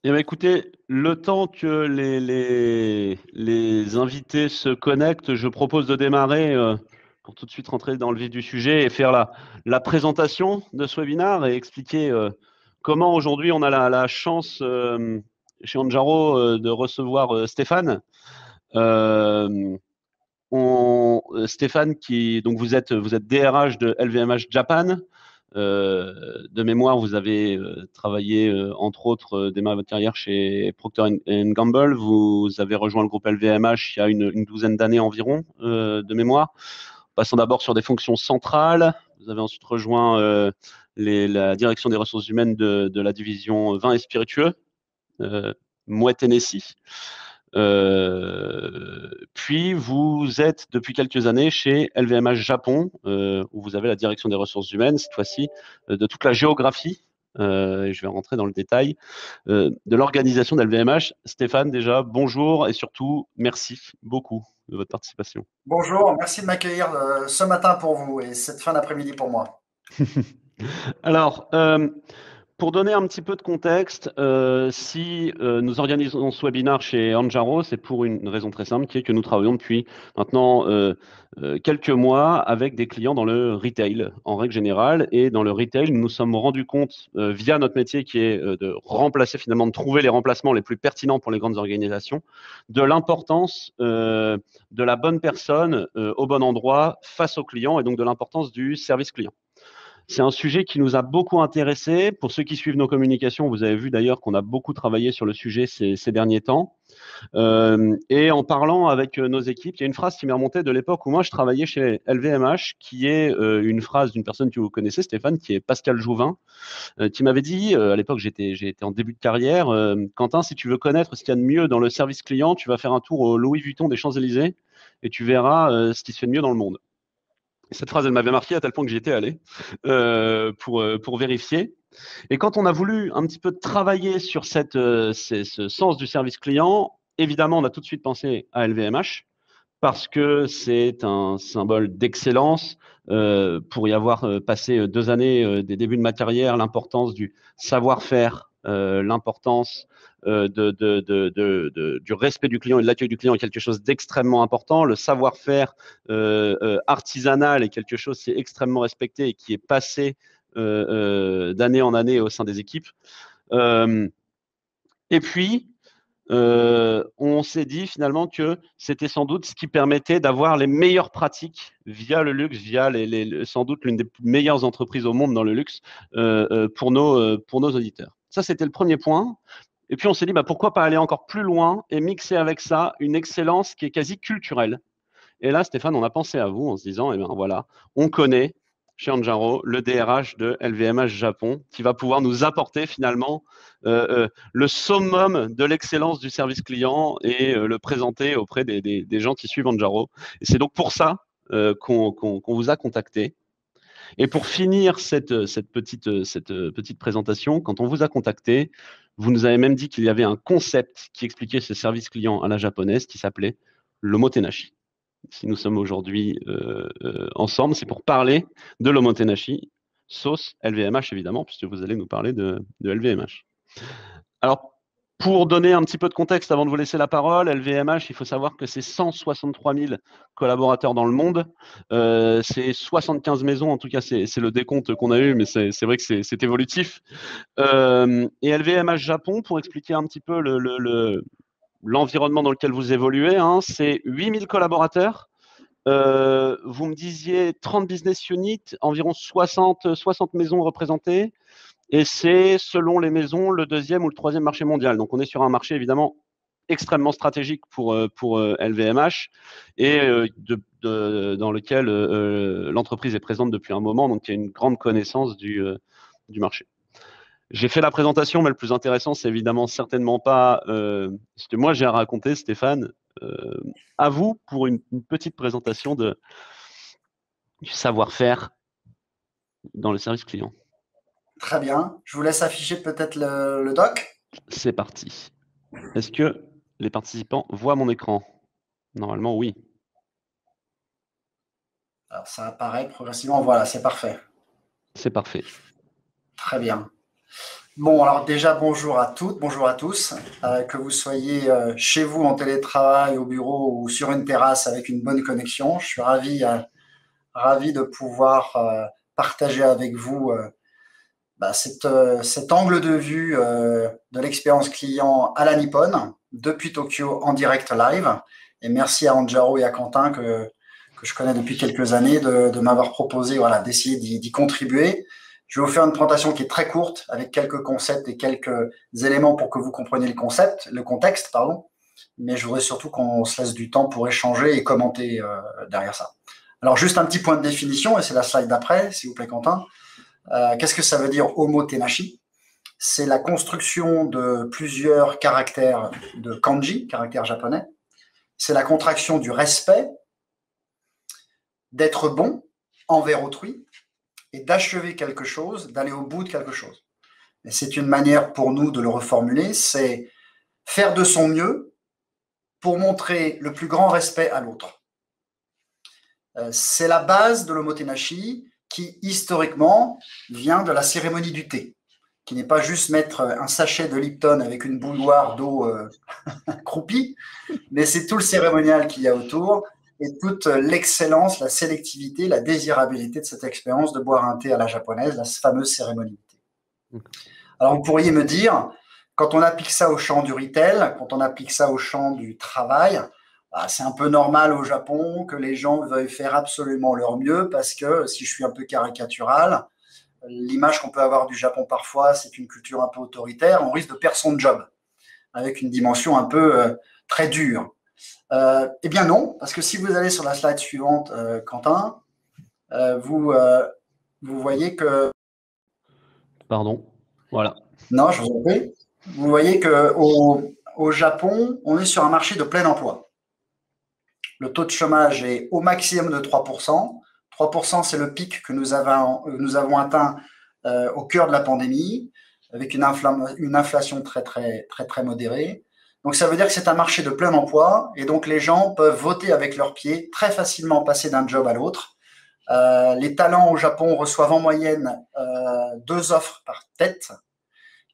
Eh bien, écoutez, le temps que les invités se connectent, je propose de démarrer pour tout de suite rentrer dans le vif du sujet et faire la présentation de ce webinaire et expliquer comment aujourd'hui on a la chance chez Anjaro de recevoir Stéphane. Euh, Stéphane, donc vous êtes DRH de LVMH Japan. De mémoire, vous avez travaillé entre autres démarré votre carrière chez Procter Gamble. Vous avez rejoint le groupe LVMH il y a une douzaine d'années environ, de mémoire, passant d'abord sur des fonctions centrales. Vous avez ensuite rejoint la direction des ressources humaines de la division vins et spiritueux, euh, Moët Hennessy. Puis vous êtes depuis quelques années chez LVMH Japon, où vous avez la direction des ressources humaines, cette fois-ci, de toute la géographie. Et je vais rentrer dans le détail de l'organisation d'LVMH. Stéphane, déjà, bonjour et surtout, merci beaucoup de votre participation. Bonjour, merci de m'accueillir ce matin pour vous et cette fin d'après-midi pour moi. Alors, pour donner un petit peu de contexte, si nous organisons ce webinaire chez Anjaro, c'est pour une raison très simple, qui est que nous travaillons depuis maintenant quelques mois avec des clients dans le retail en règle générale. Et dans le retail, nous nous sommes rendus compte, via notre métier qui est de remplacer finalement, de trouver les remplacements les plus pertinents pour les grandes organisations, de l'importance de la bonne personne au bon endroit face au client et donc de l'importance du service client. C'est un sujet qui nous a beaucoup intéressés. Pour ceux qui suivent nos communications, vous avez vu d'ailleurs qu'on a beaucoup travaillé sur le sujet ces derniers temps. Et en parlant avec nos équipes, il y a une phrase qui m'est remontée de l'époque où moi je travaillais chez LVMH, qui est une phrase d'une personne que vous connaissez, Stéphane, qui est Pascal Jouvin, qui m'avait dit, à l'époque j'étais en début de carrière, Quentin, si tu veux connaître ce qu'il y a de mieux dans le service client, tu vas faire un tour au Louis Vuitton des Champs-Élysées et tu verras ce qui se fait de mieux dans le monde. Cette phrase, elle m'avait marqué à tel point que j'y étais allé pour vérifier. Et quand on a voulu un petit peu travailler sur ce sens du service client, évidemment, on a tout de suite pensé à LVMH parce que c'est un symbole d'excellence. Pour y avoir passé 2 années des débuts de ma carrière, l'importance du savoir-faire, l'importance du respect du client et de l'accueil du client est quelque chose d'extrêmement important. Le savoir-faire artisanal est quelque chose qui est extrêmement respecté et qui est passé d'année en année au sein des équipes. Euh, et puis, on s'est dit finalement que c'était sans doute ce qui permettait d'avoir les meilleures pratiques via le luxe, via sans doute l'une des meilleures entreprises au monde dans le luxe pour nos auditeurs. Ça, c'était le premier point. Et puis on s'est dit, bah, pourquoi pas aller encore plus loin et mixer avec ça une excellence qui est quasi culturelle. Et là, Stéphane, on a pensé à vous en se disant, eh bien voilà, on connaît chez Anjaro le DRH de LVMH Japon qui va pouvoir nous apporter finalement le summum de l'excellence du service client et le présenter auprès des gens qui suivent Anjaro. Et c'est donc pour ça qu'on vous a contacté. Et pour finir cette petite présentation, quand on vous a contacté, vous nous avez même dit qu'il y avait un concept qui expliquait ce service client à la japonaise qui s'appelait l'omotenashi. Si nous sommes aujourd'hui ensemble, c'est pour parler de l'omotenashi, sauce LVMH évidemment, puisque vous allez nous parler de LVMH. Alors, pour donner un petit peu de contexte avant de vous laisser la parole, LVMH, il faut savoir que c'est 163 000 collaborateurs dans le monde. C'est 75 maisons, en tout cas, c'est le décompte qu'on a eu, mais c'est vrai que c'est évolutif. Et LVMH Japon, pour expliquer un petit peu l'environnement dans lequel vous évoluez, hein, c'est 8 000 collaborateurs. Vous me disiez 30 business units, environ 60 maisons représentées. Et c'est, selon les maisons, le deuxième ou le troisième marché mondial. Donc, on est sur un marché, évidemment, extrêmement stratégique pour LVMH et dans lequel l'entreprise est présente depuis un moment. Donc, il y a une grande connaissance du marché. J'ai fait la présentation, mais le plus intéressant, c'est évidemment certainement pas ce que moi j'ai à raconter, Stéphane. Euh, à vous pour une petite présentation du savoir-faire dans le service client. Très bien. Je vous laisse afficher peut-être le doc. C'est parti. Est-ce que les participants voient mon écran? Normalement, oui. Alors, ça apparaît progressivement. Voilà, c'est parfait. C'est parfait. Très bien. Bon, alors déjà, bonjour à toutes, bonjour à tous. Que vous soyez chez vous en télétravail, au bureau ou sur une terrasse avec une bonne connexion. Je suis ravi de pouvoir partager avec vous cet angle de vue de l'expérience client à la Nippon depuis Tokyo en direct live. Et merci à Anjaro et à Quentin que je connais depuis quelques années de m'avoir proposé d'essayer d'y contribuer. Je vais vous faire une présentation qui est très courte avec quelques concepts et quelques éléments pour que vous compreniez le contexte, pardon. Mais je voudrais surtout qu'on se laisse du temps pour échanger et commenter derrière ça. Alors, juste un petit point de définition, et c'est la slide d'après, s'il vous plaît, Quentin. Qu'est-ce que ça veut dire omotenashi? C'est la construction de plusieurs caractères de kanji, caractères japonais. C'est la contraction du respect, d'être bon envers autrui et d'achever quelque chose, d'aller au bout de quelque chose. Et c'est une manière pour nous de le reformuler, c'est faire de son mieux pour montrer le plus grand respect à l'autre. C'est la base de l'omotenashi qui, historiquement, vient de la cérémonie du thé, qui n'est pas juste mettre un sachet de Lipton avec une bouilloire d'eau croupie, mais c'est tout le cérémonial qu'il y a autour et toute l'excellence, la sélectivité, la désirabilité de cette expérience de boire un thé à la japonaise, la fameuse cérémonie du thé. Alors, vous pourriez me dire, quand on applique ça au champ du retail, quand on applique ça au champ du travail, c'est un peu normal au Japon que les gens veuillent faire absolument leur mieux parce que, si je suis un peu caricatural, l'image qu'on peut avoir du Japon parfois, c'est une culture un peu autoritaire, on risque de perdre son job avec une dimension un peu très dure. Eh bien non, parce que si vous allez sur la slide suivante, Quentin, vous voyez que… Pardon. Voilà. Non, je vous en prie. Vous voyez qu'au Japon, on est sur un marché de plein emploi. Le taux de chômage est au maximum de 3%. 3%, c'est le pic que nous avons atteint au cœur de la pandémie, avec une inflation très, très, très, très modérée. Donc, ça veut dire que c'est un marché de plein emploi et donc les gens peuvent voter avec leurs pieds, très facilement passer d'un job à l'autre. Les talents au Japon reçoivent en moyenne 2 offres par tête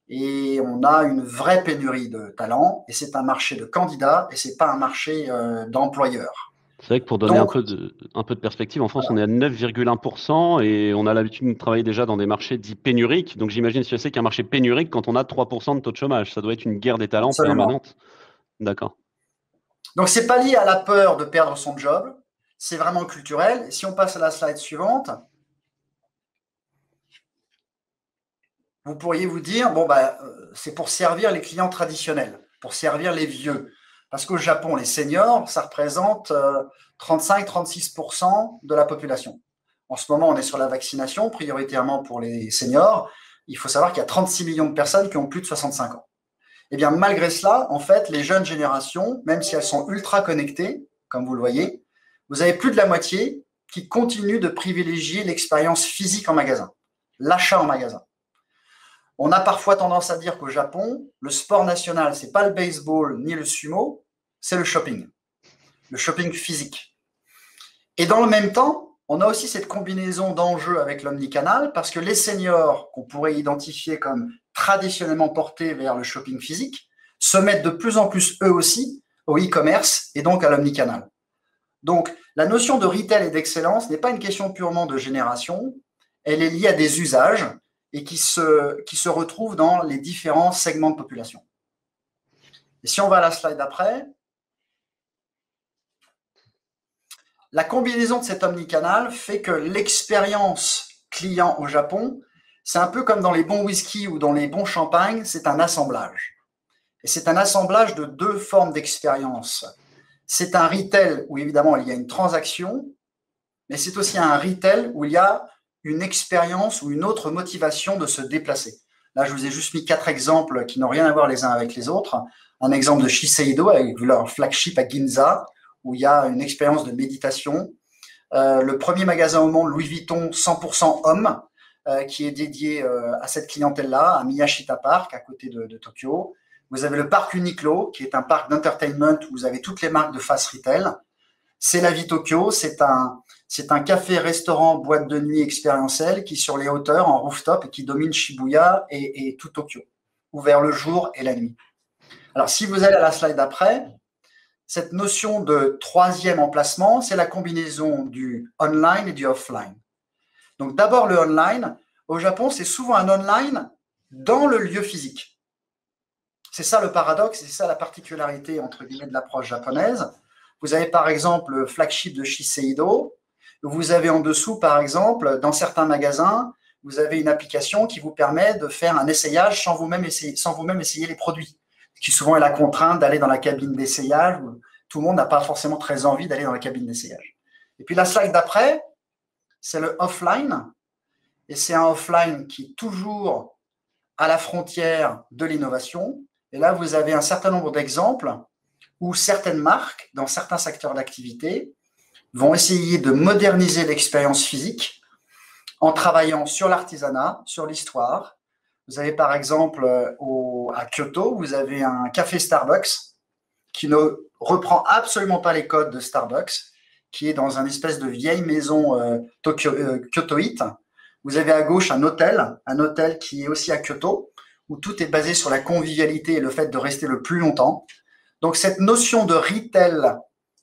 et on a une vraie pénurie de talents et c'est un marché de candidats et ce n'est pas un marché d'employeurs. C'est vrai que pour donner un peu de perspective, en France, on est à 9,1% et on a l'habitude de travailler déjà dans des marchés dits pénuriques. Donc j'imagine ce que c'est qu'un marché pénurique quand on a 3% de taux de chômage. Ça doit être une guerre des talents permanente. D'accord. Donc c'est pas lié à la peur de perdre son job, c'est vraiment culturel. Et si on passe à la slide suivante, vous pourriez vous dire, bon, c'est pour servir les clients traditionnels, pour servir les vieux. Parce qu'au Japon, les seniors, ça représente 35-36% de la population. En ce moment, on est sur la vaccination, prioritairement pour les seniors. Il faut savoir qu'il y a 36 millions de personnes qui ont plus de 65 ans. Eh bien, malgré cela, en fait, les jeunes générations, même si elles sont ultra connectées, comme vous le voyez, vous avez plus de la moitié qui continuent de privilégier l'expérience physique en magasin, l'achat en magasin. On a parfois tendance à dire qu'au Japon, le sport national, ce n'est pas le baseball ni le sumo, c'est le shopping physique. Et dans le même temps, on a aussi cette combinaison d'enjeux avec l'omnicanal parce que les seniors qu'on pourrait identifier comme traditionnellement portés vers le shopping physique se mettent de plus en plus eux aussi au e-commerce et donc à l'omnicanal. Donc, la notion de retail et d'excellence n'est pas une question purement de génération, elle est liée à des usages et qui se retrouvent dans les différents segments de population. Et si on va à la slide d'après, la combinaison de cet omnicanal fait que l'expérience client au Japon, c'est un peu comme dans les bons whisky ou dans les bons champagnes, c'est un assemblage. Et c'est un assemblage de 2 formes d'expérience. C'est un retail où évidemment il y a une transaction, mais c'est aussi un retail où il y a une expérience ou une autre motivation de se déplacer. Là, je vous ai juste mis 4 exemples qui n'ont rien à voir les uns avec les autres. Un exemple de Shiseido avec leur flagship à Ginza, où il y a une expérience de méditation. Le premier magasin au monde, Louis Vuitton, 100% homme, qui est dédié à cette clientèle-là, à Miyashita Park, à côté de Tokyo. Vous avez le parc Uniqlo, qui est un parc d'entertainment où vous avez toutes les marques de fast retail. C'est la vie Tokyo, c'est un café, restaurant, boîte de nuit expérientielle qui est sur les hauteurs, en rooftop, et qui domine Shibuya et tout Tokyo, ouvert le jour et la nuit. Alors, si vous allez à la slide d'après, cette notion de troisième emplacement, c'est la combinaison du online et du offline. Donc, d'abord, le online. Au Japon, c'est souvent un online dans le lieu physique. C'est ça le paradoxe, c'est ça la particularité, entre guillemets, de l'approche japonaise. Vous avez, par exemple, le flagship de Shiseido. Vous avez en dessous, par exemple, dans certains magasins, vous avez une application qui vous permet de faire un essayage sans vous-même essayer les produits, qui souvent est la contrainte d'aller dans la cabine d'essayage. Tout le monde n'a pas forcément très envie d'aller dans la cabine d'essayage. Et puis la slide d'après, c'est le offline. Et c'est un offline qui est toujours à la frontière de l'innovation. Et là, vous avez un certain nombre d'exemples où certaines marques, dans certains secteurs d'activité, vont essayer de moderniser l'expérience physique en travaillant sur l'artisanat, sur l'histoire. Vous avez par exemple à Kyoto, vous avez un café Starbucks qui ne reprend absolument pas les codes de Starbucks, qui est dans une espèce de vieille maison kyotoïte. Vous avez à gauche un hôtel qui est aussi à Kyoto, où tout est basé sur la convivialité et le fait de rester le plus longtemps. Donc cette notion de retail,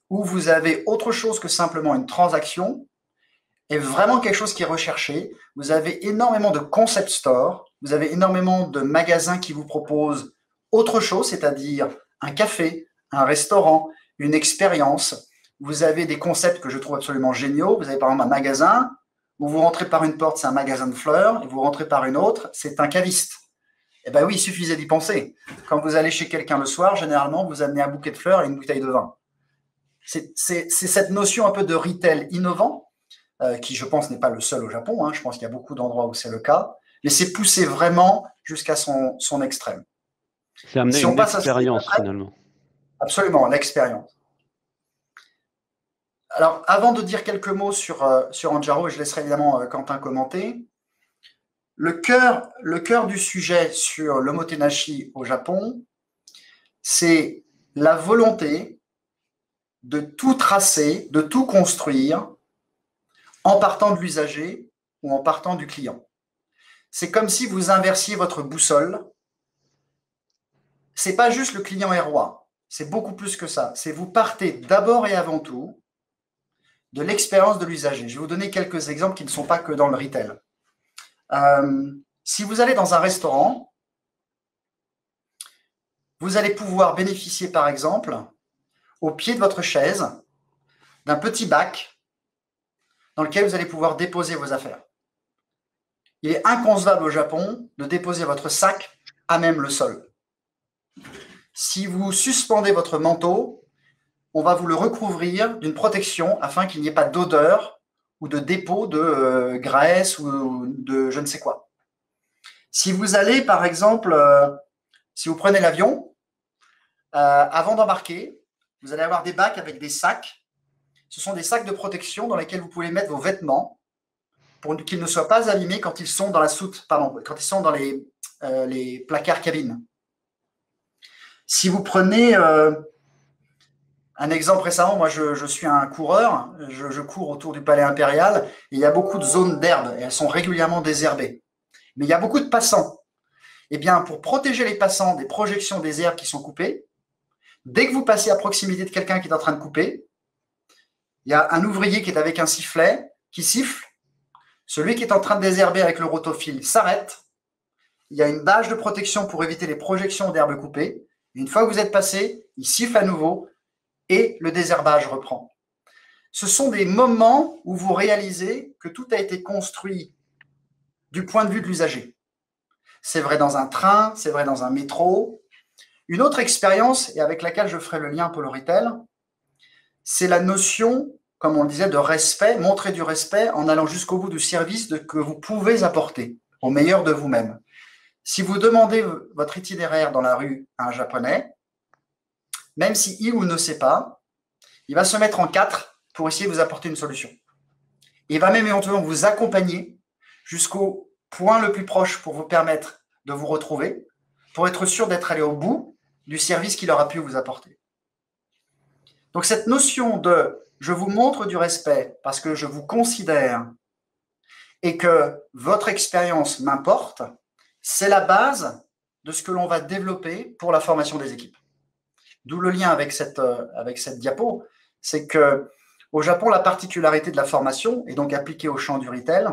où vous avez autre chose que simplement une transaction, est vraiment quelque chose qui est recherché. Vous avez énormément de concept stores, vous avez énormément de magasins qui vous proposent autre chose, c'est-à-dire un café, un restaurant, une expérience. Vous avez des concepts que je trouve absolument géniaux. Vous avez par exemple un magasin où vous rentrez par une porte, c'est un magasin de fleurs, et vous rentrez par une autre, c'est un caviste. Eh bien oui, il suffisait d'y penser. Quand vous allez chez quelqu'un le soir, généralement, vous amenez un bouquet de fleurs et une bouteille de vin. C'est cette notion un peu de retail innovant, qui, je pense, n'est pas le seul au Japon. Hein. Je pense qu'il y a beaucoup d'endroits où c'est le cas. Mais c'est poussé vraiment jusqu'à son extrême. C'est amener une expérience, finalement. Absolument, l'expérience. Alors, avant de dire quelques mots sur Anjaro, et je laisserai évidemment Quentin commenter, le cœur du sujet sur l'omotenashi au Japon, c'est la volonté de tout tracer, de tout construire en partant de l'usager ou en partant du client. C'est comme si vous inversiez votre boussole. C'est pas juste le client est roi, c'est beaucoup plus que ça. C'est vous partez d'abord et avant tout de l'expérience de l'usager. Je vais vous donner quelques exemples qui ne sont pas que dans le retail. Si vous allez dans un restaurant, vous allez pouvoir bénéficier, par exemple, au pied de votre chaise, d'un petit bac dans lequel vous allez pouvoir déposer vos affaires. Il est inconcevable au Japon de déposer votre sac à même le sol. Si vous suspendez votre manteau, on va vous le recouvrir d'une protection afin qu'il n'y ait pas d'odeur ou de dépôt de graisse ou de je ne sais quoi. Si vous allez, par exemple, si vous prenez l'avion, avant d'embarquer, vous allez avoir des bacs avec des sacs. Ce sont des sacs de protection dans lesquels vous pouvez mettre vos vêtements pour qu'ils ne soient pas abîmés quand ils sont dans la soute, quand ils sont dans les placards cabines. Si vous prenez un exemple récemment, moi je suis un coureur, je cours autour du Palais Impérial, et il y a beaucoup de zones d'herbe, et elles sont régulièrement désherbées. Mais il y a beaucoup de passants. Eh bien, pour protéger les passants des projections des herbes qui sont coupées, dès que vous passez à proximité de quelqu'un qui est en train de couper, il y a un ouvrier qui est avec un sifflet, qui siffle. Celui qui est en train de désherber avec le rotophile s'arrête. Il y a une bâche de protection pour éviter les projections d'herbes coupées. Une fois que vous êtes passé, il siffle à nouveau et le désherbage reprend. Ce sont des moments où vous réalisez que tout a été construit du point de vue de l'usager. C'est vrai dans un train, c'est vrai dans un métro. Une autre expérience, et avec laquelle je ferai le lien pour le retail, c'est la notion, comme on le disait, de respect, montrer du respect en allant jusqu'au bout du service que vous pouvez apporter, au meilleur de vous-même. Si vous demandez votre itinéraire dans la rue à un Japonais, même si il ou ne sait pas, il va se mettre en quatre pour essayer de vous apporter une solution. Il va même éventuellement vous accompagner jusqu'au point le plus proche pour vous permettre de vous retrouver, pour être sûr d'être allé au bout du service qu'il aura pu vous apporter. Donc cette notion de je vous montre du respect parce que je vous considère et que votre expérience m'importe, c'est la base de ce que l'on va développer pour la formation des équipes. D'où le lien avec cette diapo, c'est qu'au Japon, la particularité de la formation, et donc appliquée au champ du retail,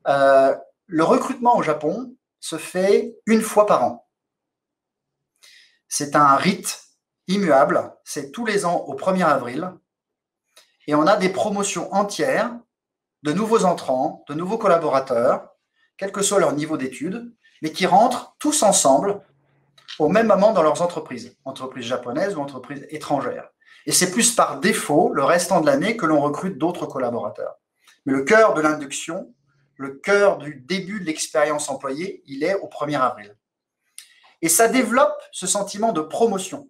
le recrutement au Japon se fait une fois par an. C'est un rite immuable, c'est tous les ans au 1er avril, et on a des promotions entières de nouveaux entrants, de nouveaux collaborateurs, quel que soit leur niveau d'études, mais qui rentrent tous ensemble au même moment dans leurs entreprises japonaises ou entreprises étrangères. Et c'est plus par défaut, le restant de l'année, que l'on recrute d'autres collaborateurs. Mais le cœur de l'induction, le cœur du début de l'expérience employée, il est au 1er avril. Et ça développe ce sentiment de promotion.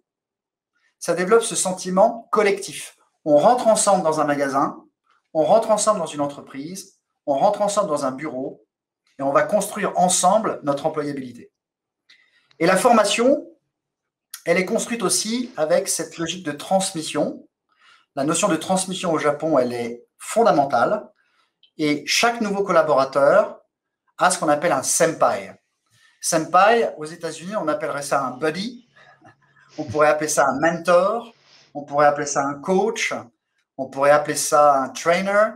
Ça développe ce sentiment collectif. On rentre ensemble dans un magasin, on rentre ensemble dans une entreprise, on rentre ensemble dans un bureau, et on va construire ensemble notre employabilité. Et la formation, elle est construite aussi avec cette logique de transmission. La notion de transmission au Japon, elle est fondamentale. Et chaque nouveau collaborateur a ce qu'on appelle un senpai. Senpai, aux États-Unis, on appellerait ça un buddy. On pourrait appeler ça un mentor. On pourrait appeler ça un coach. On pourrait appeler ça un trainer.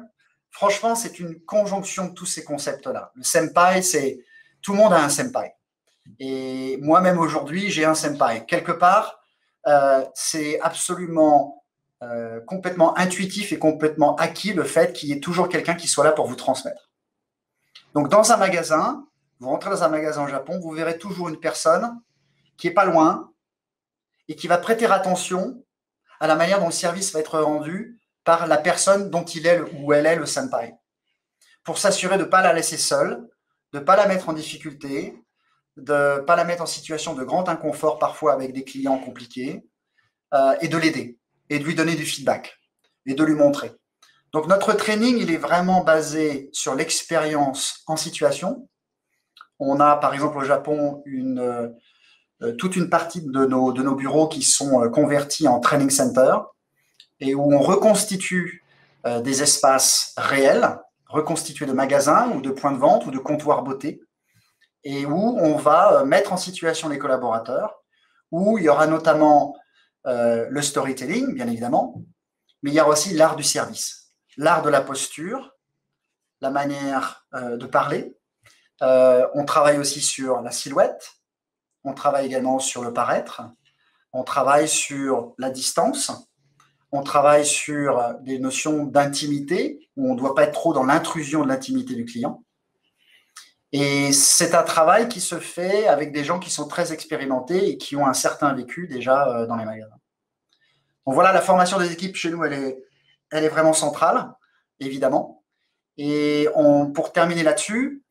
Franchement, c'est une conjonction de tous ces concepts-là. Le senpai, c'est tout le monde a un senpai. Et moi-même aujourd'hui, j'ai un senpai. Quelque part, c'est absolument complètement intuitif et complètement acquis le fait qu'il y ait toujours quelqu'un qui soit là pour vous transmettre. Donc, dans un magasin, vous rentrez dans un magasin au Japon, vous verrez toujours une personne qui n'est pas loin et qui va prêter attention à la manière dont le service va être rendu par la personne dont il est ou elle est le senpai, pour s'assurer de ne pas la laisser seule, de ne pas la mettre en difficulté, de ne pas la mettre en situation de grand inconfort, parfois avec des clients compliqués, et de l'aider, et de lui donner du feedback, et de lui montrer. Donc, notre training, il est vraiment basé sur l'expérience en situation. On a, par exemple, au Japon, toute une partie de nos bureaux qui sont convertis en training center, et où on reconstitue des espaces réels, reconstitués de magasins, ou de points de vente, ou de comptoirs beauté, et où on va mettre en situation les collaborateurs, où il y aura notamment le storytelling, bien évidemment, mais il y aura aussi l'art du service, l'art de la posture, la manière de parler. On travaille aussi sur la silhouette, on travaille également sur le paraître, on travaille sur la distance, on travaille sur des notions d'intimité, où on ne doit pas être trop dans l'intrusion de l'intimité du client. Et c'est un travail qui se fait avec des gens qui sont très expérimentés et qui ont un certain vécu déjà dans les magasins. Donc voilà, la formation des équipes chez nous, elle est vraiment centrale, évidemment. Et pour terminer là-dessus,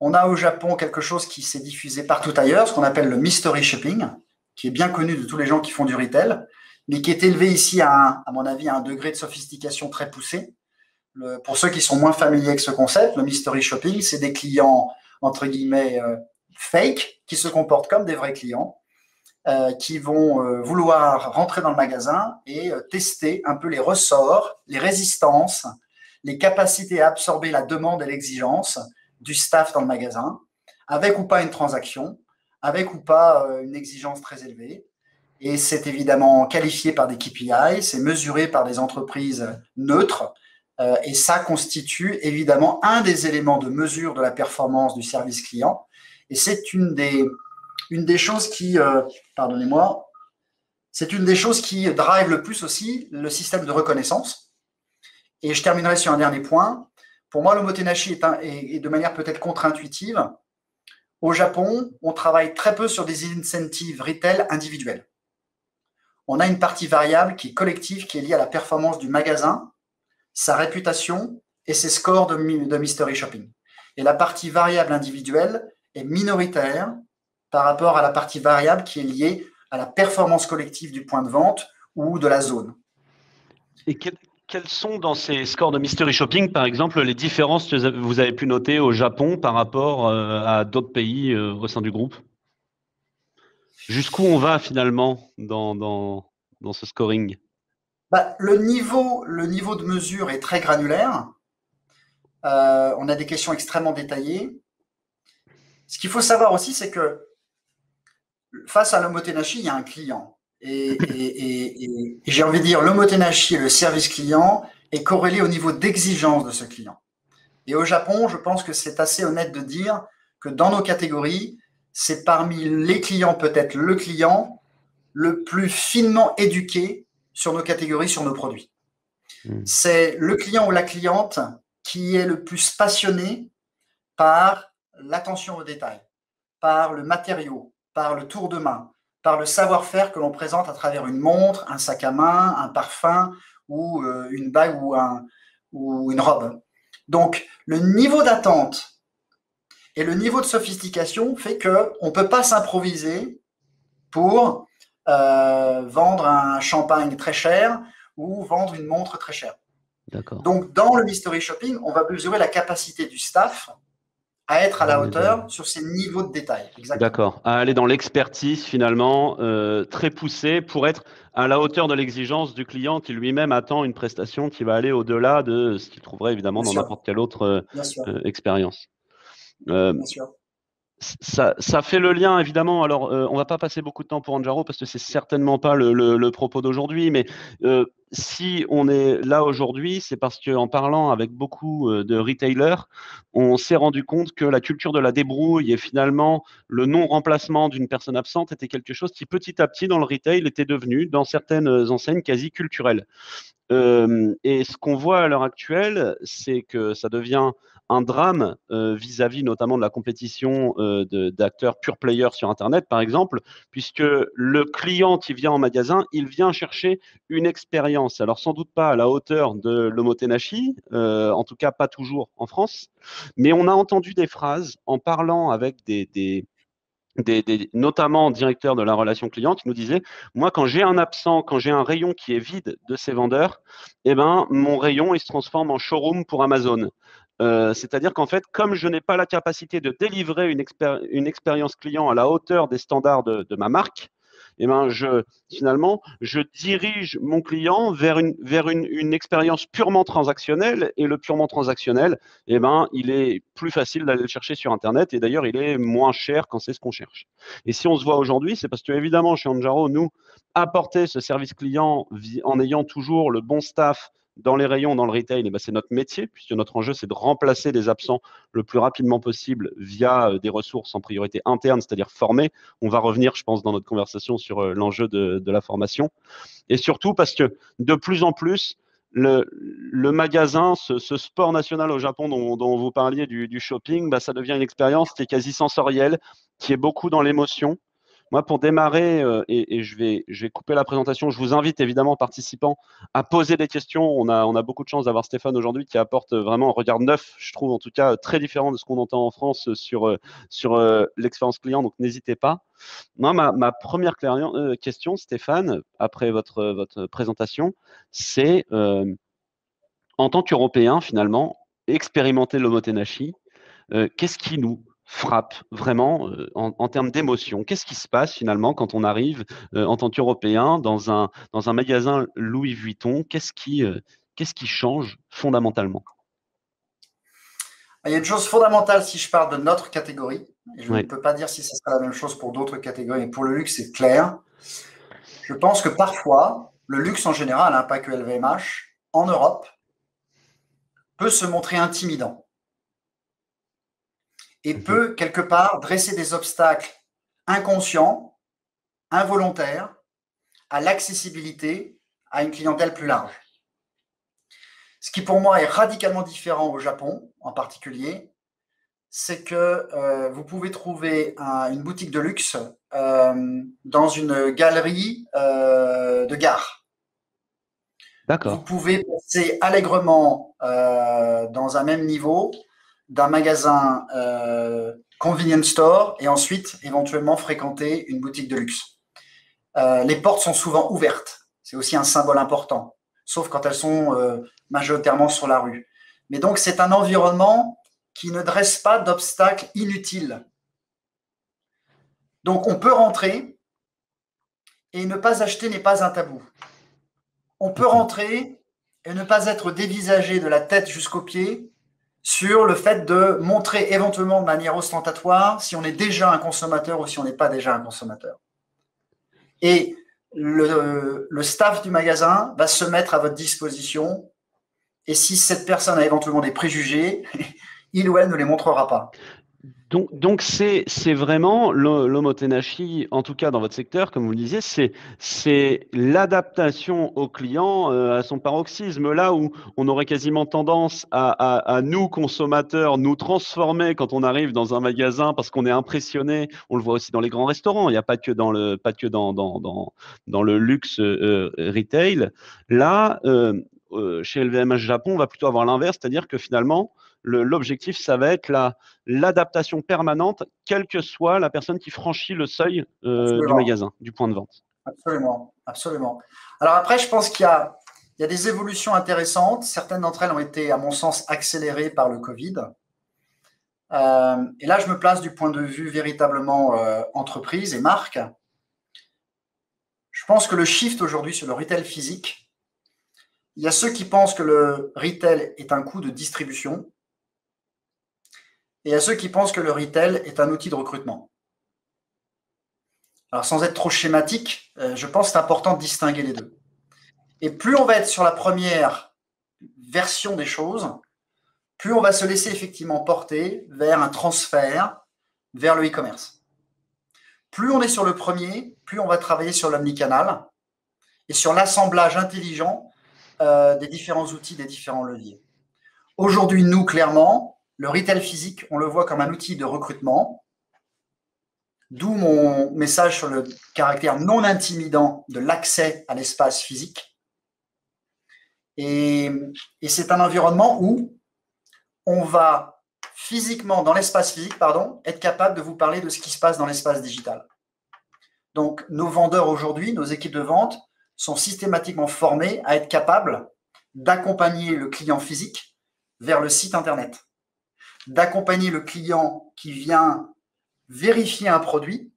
on a au Japon quelque chose qui s'est diffusé partout ailleurs, ce qu'on appelle le mystery shopping, qui est bien connu de tous les gens qui font du retail, mais qui est élevé ici à mon avis, à un degré de sophistication très poussé. Pour ceux qui sont moins familiers avec ce concept, le mystery shopping, c'est des clients entre guillemets fake, qui se comportent comme des vrais clients, qui vont vouloir rentrer dans le magasin et tester un peu les ressorts, les résistances, les capacités à absorber la demande et l'exigence du staff dans le magasin, avec ou pas une transaction, avec ou pas une exigence très élevée. Et c'est évidemment qualifié par des KPI, c'est mesuré par des entreprises neutres, et ça constitue évidemment un des éléments de mesure de la performance du service client. Et c'est une des choses qui, pardonnez-moi, c'est une des choses qui drive le plus aussi le système de reconnaissance. Et je terminerai sur un dernier point. Pour moi, l'omotenashi est de manière peut-être contre-intuitive. Au Japon, on travaille très peu sur des incentives retail individuels. On a une partie variable qui est collective, qui est liée à la performance du magasin, sa réputation et ses scores de mystery shopping. Et la partie variable individuelle est minoritaire par rapport à la partie variable qui est liée à la performance collective du point de vente ou de la zone. Et quels sont dans ces scores de mystery shopping, par exemple, les différences que vous avez pu noter au Japon par rapport à d'autres pays au sein du groupe? Jusqu'où on va finalement dans ce scoring? Le niveau de mesure est très granulaire. On a des questions extrêmement détaillées. Ce qu'il faut savoir aussi, c'est que face à l'omotenashi, il y a un client. Et j'ai envie de dire, l'omotenashi et le service client est corrélé au niveau d'exigence de ce client. Et au Japon, je pense que c'est assez honnête de dire que dans nos catégories, c'est parmi les clients, peut-être le client, le plus finement éduqué sur nos catégories, sur nos produits. C'est le client ou la cliente qui est le plus passionné par l'attention aux détails, par le matériau, par le tour de main, par le savoir-faire que l'on présente à travers une montre, un sac à main, un parfum ou une bague ou une robe. Donc, le niveau d'attente et le niveau de sophistication fait qu'on ne peut pas s'improviser pour vendre un champagne très cher ou vendre une montre très chère. Donc, dans le mystery shopping, on va mesurer la capacité du staff à être à la hauteur sur ces niveaux de détail. D'accord. À aller dans l'expertise finalement très poussée pour être à la hauteur de l'exigence du client qui lui-même attend une prestation qui va aller au-delà de ce qu'il trouverait évidemment dans n'importe quelle autre expérience. Bien sûr. Ça fait le lien, évidemment. Alors, on va pas passer beaucoup de temps pour Anjaro parce que c'est certainement pas le propos d'aujourd'hui. Mais si on est là aujourd'hui, c'est parce qu'en parlant avec beaucoup de retailers, on s'est rendu compte que la culture de la débrouille et finalement le non-remplacement d'une personne absente était quelque chose qui petit à petit dans le retail était devenu, dans certaines enseignes, quasi culturel. Et ce qu'on voit à l'heure actuelle, c'est que ça devient un drame vis-à-vis notamment de la compétition d'acteurs pure players sur Internet, par exemple, puisque le client qui vient en magasin, il vient chercher une expérience. Alors sans doute pas à la hauteur de l'omotenashi, en tout cas pas toujours en France, mais on a entendu des phrases en parlant avec notamment directeurs de la relation client qui nous disaient, moi, quand j'ai un absent, quand j'ai un rayon qui est vide de ces vendeurs, eh ben, mon rayon, il se transforme en showroom pour Amazon. C'est-à-dire qu'en fait, comme je n'ai pas la capacité de délivrer une expérience client à la hauteur des standards de ma marque, eh ben, finalement, je dirige mon client vers une expérience purement transactionnelle. Et le purement transactionnel, eh ben, il est plus facile d'aller le chercher sur Internet. Et d'ailleurs, il est moins cher quand c'est ce qu'on cherche. Et si on se voit aujourd'hui, c'est parce que, évidemment, chez Anjaro, nous, apporter ce service client en ayant toujours le bon staff dans les rayons, dans le retail, eh ben, c'est notre métier, puisque notre enjeu, c'est de remplacer les absents le plus rapidement possible via des ressources en priorité internes, c'est-à-dire formées. On va revenir, je pense, dans notre conversation sur l'enjeu de la formation. Et surtout parce que de plus en plus, le magasin, ce sport national au Japon dont vous parliez du shopping, bah, ça devient une expérience qui est quasi sensorielle, qui est beaucoup dans l'émotion. Moi, pour démarrer, et je vais couper la présentation, je vous invite évidemment, participants, à poser des questions. On a beaucoup de chance d'avoir Stéphane aujourd'hui qui apporte vraiment un regard neuf, je trouve en tout cas très différent de ce qu'on entend en France sur l'expérience client, donc n'hésitez pas. Moi, ma première question, Stéphane, après votre présentation, c'est en tant qu'Européen, finalement, expérimenter l'omotenashi, qu'est-ce qui nous frappe vraiment en termes d'émotion? Qu'est-ce qui se passe finalement quand on arrive en tant qu'Européen dans un magasin Louis Vuitton? Qu'est-ce qui change fondamentalement? Il y a une chose fondamentale si je parle de notre catégorie, et je ne peux pas dire si ce sera la même chose pour d'autres catégories, mais pour le luxe, c'est clair. Je pense que parfois, le luxe en général, hein, pas que LVMH, en Europe, peut se montrer intimidant et peut, quelque part, dresser des obstacles inconscients, involontaires, à l'accessibilité à une clientèle plus large. Ce qui, pour moi, est radicalement différent au Japon, en particulier, c'est que vous pouvez trouver une boutique de luxe dans une galerie de gare. Vous pouvez passer allègrement dans un même niveau d'un magasin convenience store et ensuite éventuellement fréquenter une boutique de luxe. Les portes sont souvent ouvertes. C'est aussi un symbole important, sauf quand elles sont majoritairement sur la rue. Mais donc, c'est un environnement qui ne dresse pas d'obstacles inutiles. Donc, on peut rentrer et ne pas acheter n'est pas un tabou. on peut rentrer et ne pas être dévisagé de la tête jusqu'aux pieds sur le fait de montrer éventuellement de manière ostentatoire si on est déjà un consommateur ou si on n'est pas déjà un consommateur. Et le staff du magasin va se mettre à votre disposition. Et si cette personne a éventuellement des préjugés, il ou elle ne les montrera pas. Donc c'est vraiment l'omotenashi, en tout cas dans votre secteur, comme vous le disiez, c'est l'adaptation au client à son paroxysme. Là où on aurait quasiment tendance à nous, consommateurs, nous transformer quand on arrive dans un magasin parce qu'on est impressionné. On le voit aussi dans les grands restaurants. Il n'y a pas que dans le luxe retail. Là, chez LVMH Japon, on va plutôt avoir l'inverse, c'est-à-dire que finalement, l'objectif, ça va être l'adaptation permanente, quelle que soit la personne qui franchit le seuil du magasin, du point de vente. Absolument, absolument. Alors après, je pense qu'il y a des évolutions intéressantes. Certaines d'entre elles ont été, à mon sens, accélérées par le Covid. Et là, je me place du point de vue véritablement entreprise et marque. Je pense que le shift aujourd'hui sur le retail physique, il y a ceux qui pensent que le retail est un coût de distribution et il y a ceux qui pensent que le retail est un outil de recrutement. Alors, sans être trop schématique, je pense que c'est important de distinguer les deux. Et plus on va être sur la première version des choses, plus on va se laisser effectivement porter vers un transfert vers le e-commerce. Plus on est sur le premier, plus on va travailler sur l'omnicanal et sur l'assemblage intelligent des différents outils, des différents leviers. Aujourd'hui, nous, clairement, le retail physique, on le voit comme un outil de recrutement, d'où mon message sur le caractère non intimidant de l'accès à l'espace physique. Et c'est un environnement où on va physiquement, dans l'espace physique, pardon, être capable de vous parler de ce qui se passe dans l'espace digital. Donc, nos vendeurs aujourd'hui, nos équipes de vente, sont systématiquement formés à être capables d'accompagner le client physique vers le site Internet, d'accompagner le client qui vient vérifier un produit,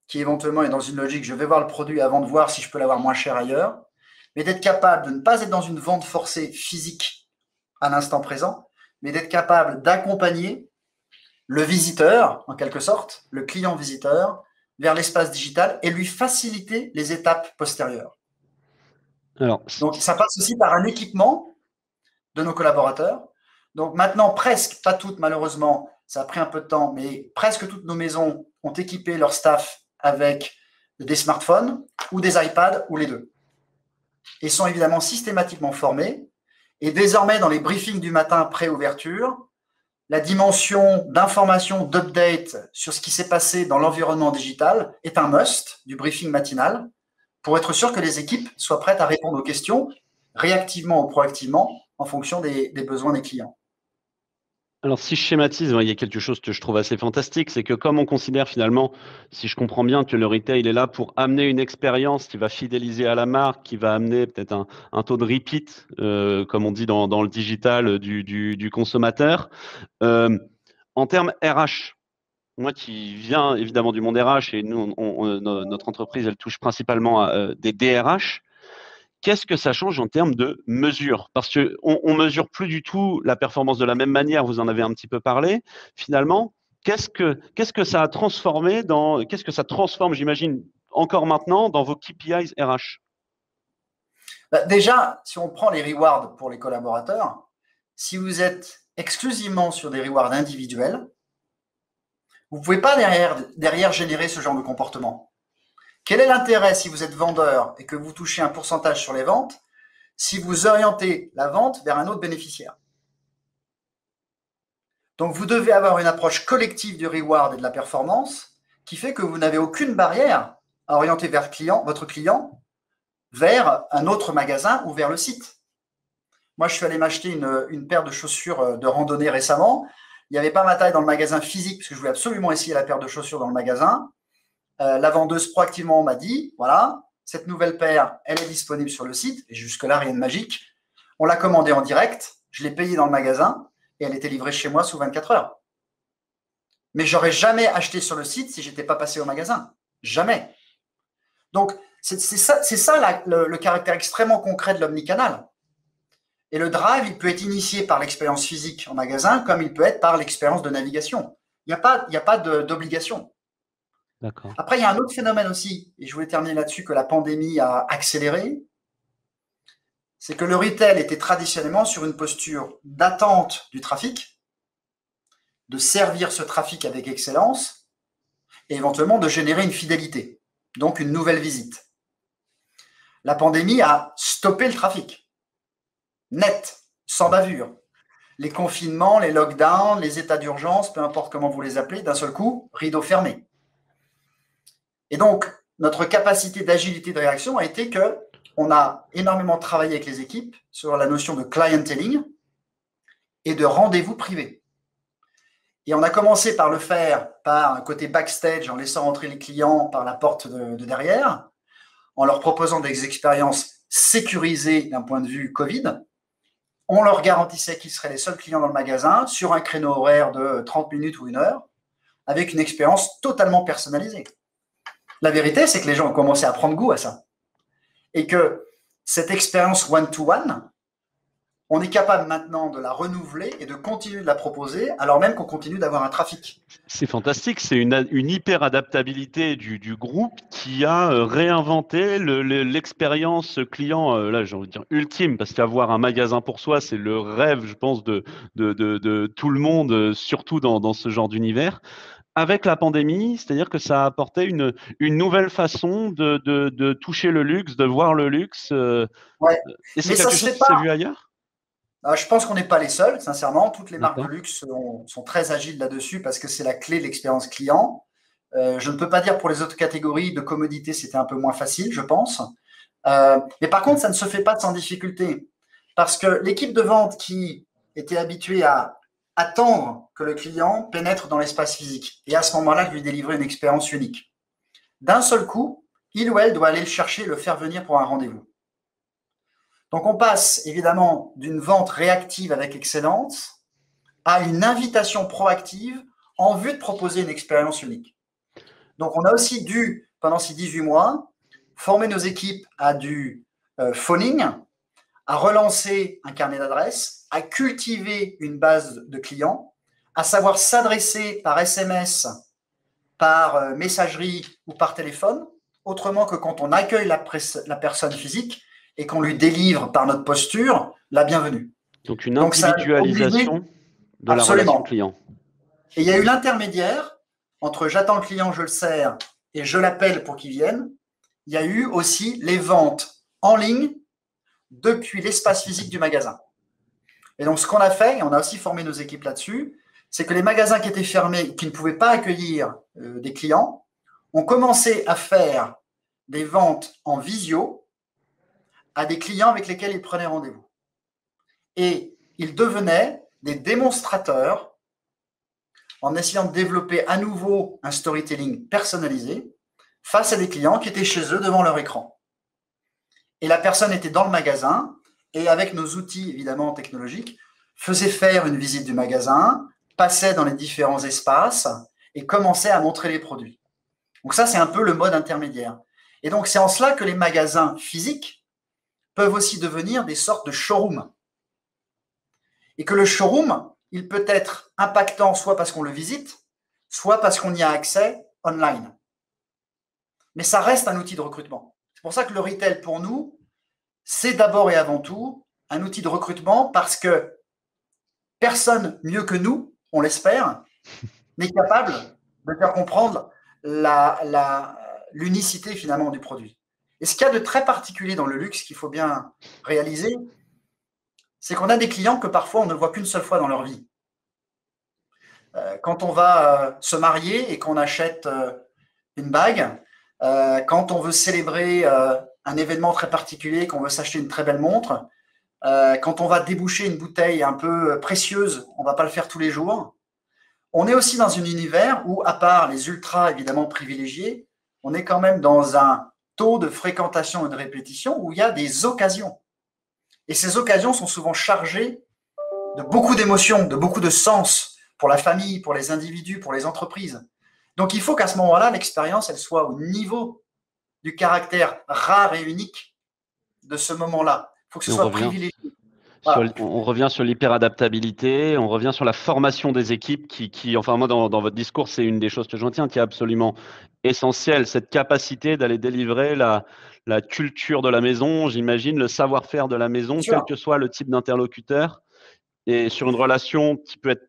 qui éventuellement est dans une logique, je vais voir le produit avant de voir si je peux l'avoir moins cher ailleurs, mais d'être capable de ne pas être dans une vente forcée physique à l'instant présent, mais d'être capable d'accompagner le visiteur, en quelque sorte, le client visiteur, vers l'espace digital et lui faciliter les étapes postérieures. Alors, donc, ça passe aussi par un équipement de nos collaborateurs. Donc, maintenant, presque, pas toutes malheureusement, ça a pris un peu de temps, mais presque toutes nos maisons ont équipé leur staff avec des smartphones ou des iPads ou les deux. Ils sont évidemment systématiquement formés. Et désormais, dans les briefings du matin pré-ouverture, la dimension d'information, d'update sur ce qui s'est passé dans l'environnement digital est un must du briefing matinal pour être sûr que les équipes soient prêtes à répondre aux questions réactivement ou proactivement en fonction des besoins des clients. Alors, si je schématise, il y a quelque chose que je trouve assez fantastique, c'est que comme on considère finalement, si je comprends bien, que le retail est là pour amener une expérience qui va fidéliser à la marque, qui va amener peut-être un taux de repeat, comme on dit dans le digital, du consommateur. En termes RH, moi qui viens évidemment du monde RH et nous, notre entreprise, elle touche principalement à des DRH. Qu'est-ce que ça change en termes de mesure? Parce qu'on ne mesure plus du tout la performance de la même manière, vous en avez un petit peu parlé. Finalement, qu'est-ce que ça a transformé qu'est-ce que ça transforme, j'imagine, encore maintenant dans vos KPIs RH? Déjà, si on prend les rewards pour les collaborateurs, si vous êtes exclusivement sur des rewards individuels, vous ne pouvez pas derrière générer ce genre de comportement. Quel est l'intérêt si vous êtes vendeur et que vous touchez un pourcentage sur les ventes, si vous orientez la vente vers un autre bénéficiaire? Donc, vous devez avoir une approche collective du reward et de la performance qui fait que vous n'avez aucune barrière à orienter vers votre client vers un autre magasin ou vers le site. Moi, je suis allé m'acheter une paire de chaussures de randonnée récemment. Il n'y avait pas ma taille dans le magasin physique parce que je voulais absolument essayer la paire de chaussures dans le magasin. La vendeuse proactivement m'a dit, voilà, cette nouvelle paire, elle est disponible sur le site. Et jusque-là, rien de magique. On l'a commandée en direct, je l'ai payée dans le magasin et elle était livrée chez moi sous 24 heures. Mais j'aurais jamais acheté sur le site si je n'étais pas passé au magasin. Jamais. Donc, C'est ça le caractère extrêmement concret de l'omnicanal. Et le drive, il peut être initié par l'expérience physique en magasin, comme il peut être par l'expérience de navigation. Il n'y a pas d'obligation. Après, il y a un autre phénomène aussi, et je voulais terminer là-dessus, que la pandémie a accéléré, c'est que le retail était traditionnellement sur une posture d'attente du trafic, de servir ce trafic avec excellence, et éventuellement de générer une fidélité, donc une nouvelle visite. La pandémie a stoppé le trafic, net, sans bavure. Les confinements, les lockdowns, les états d'urgence, peu importe comment vous les appelez, d'un seul coup, rideau fermé. Et donc, notre capacité d'agilité de réaction a été qu'on a énormément travaillé avec les équipes sur la notion de clienteling et de rendez-vous privés. Et on a commencé par le faire par un côté backstage, en laissant entrer les clients par la porte de derrière, en leur proposant des expériences sécurisées d'un point de vue Covid. On leur garantissait qu'ils seraient les seuls clients dans le magasin sur un créneau horaire de 30 minutes ou 1 heure, avec une expérience totalement personnalisée. La vérité, c'est que les gens ont commencé à prendre goût à ça. Et que cette expérience one-to-one, on est capable maintenant de la renouveler et de continuer de la proposer, alors même qu'on continue d'avoir un trafic. C'est fantastique, c'est une hyper adaptabilité du groupe qui a réinventé l'expérience client, là j'ai envie de dire ultime, parce qu'avoir un magasin pour soi, c'est le rêve, je pense, de tout le monde, surtout dans ce genre d'univers. Avec la pandémie, c'est-à-dire que ça a apporté une nouvelle façon de toucher le luxe, de voir le luxe. Ouais. Et c'est quelque chose qui s'est vu ailleurs? Je pense qu'on n'est pas les seuls, sincèrement. Toutes les marques de luxe sont très agiles là-dessus parce que c'est la clé de l'expérience client. Je ne peux pas dire pour les autres catégories de commodité, c'était un peu moins facile, je pense. Mais par contre, ça ne se fait pas sans difficulté. Parce que l'équipe de vente qui était habituée à attendre que le client pénètre dans l'espace physique et à ce moment-là, lui délivrer une expérience unique. D'un seul coup, il ou elle doit aller le chercher, le faire venir pour un rendez-vous. Donc, on passe évidemment d'une vente réactive avec excellence à une invitation proactive en vue de proposer une expérience unique. Donc, on a aussi dû, pendant ces 18 mois, former nos équipes à du phoning, à relancer un carnet d'adresses, à cultiver une base de clients, à savoir s'adresser par SMS, par messagerie ou par téléphone, autrement que quand on accueille la personne physique et qu'on lui délivre par notre posture la bienvenue. Donc une individualisation de la relation client. Et il y a eu l'intermédiaire entre j'attends le client, je le sers et je l'appelle pour qu'il vienne. Il y a eu aussi les ventes en ligne depuis l'espace physique du magasin. Et donc, ce qu'on a fait, et on a aussi formé nos équipes là-dessus, c'est que les magasins qui étaient fermés, qui ne pouvaient pas accueillir des clients, ont commencé à faire des ventes en visio à des clients avec lesquels ils prenaient rendez-vous. Et ils devenaient des démonstrateurs en essayant de développer à nouveau un storytelling personnalisé face à des clients qui étaient chez eux devant leur écran. Et la personne était dans le magasin et avec nos outils évidemment technologiques, faisait faire une visite du magasin, passait dans les différents espaces et commençait à montrer les produits. Donc ça, c'est un peu le mode intermédiaire. Et donc, c'est en cela que les magasins physiques peuvent aussi devenir des sortes de showrooms. Et que le showroom, il peut être impactant soit parce qu'on le visite, soit parce qu'on y a accès online. Mais ça reste un outil de recrutement. C'est pour ça que le retail, pour nous, c'est d'abord et avant tout un outil de recrutement parce que personne mieux que nous, on l'espère, n'est capable de faire comprendre l'unicité finalement du produit. Et ce qu'il y a de très particulier dans le luxe qu'il faut bien réaliser, c'est qu'on a des clients que parfois on ne voit qu'une seule fois dans leur vie. Quand on va se marier et qu'on achète une bague, quand on veut célébrer un événement très particulier, qu'on veut s'acheter une très belle montre, quand on va déboucher une bouteille un peu précieuse, on ne va pas le faire tous les jours. On est aussi dans un univers où, à part les ultras évidemment privilégiés, on est quand même dans un taux de fréquentation et de répétition où il y a des occasions. Et ces occasions sont souvent chargées de beaucoup d'émotions, de beaucoup de sens pour la famille, pour les individus, pour les entreprises. Donc, il faut qu'à ce moment-là, l'expérience, elle soit au niveau du caractère rare et unique de ce moment-là. Il faut que ce soit privilégié. Voilà. On revient sur l'hyperadaptabilité, on revient sur la formation des équipes enfin moi dans votre discours, c'est une des choses que je retiens qui est absolument essentielle, cette capacité d'aller délivrer la culture de la maison, j'imagine, le savoir-faire de la maison, quel que soit le type d'interlocuteur, et sur une relation qui peut être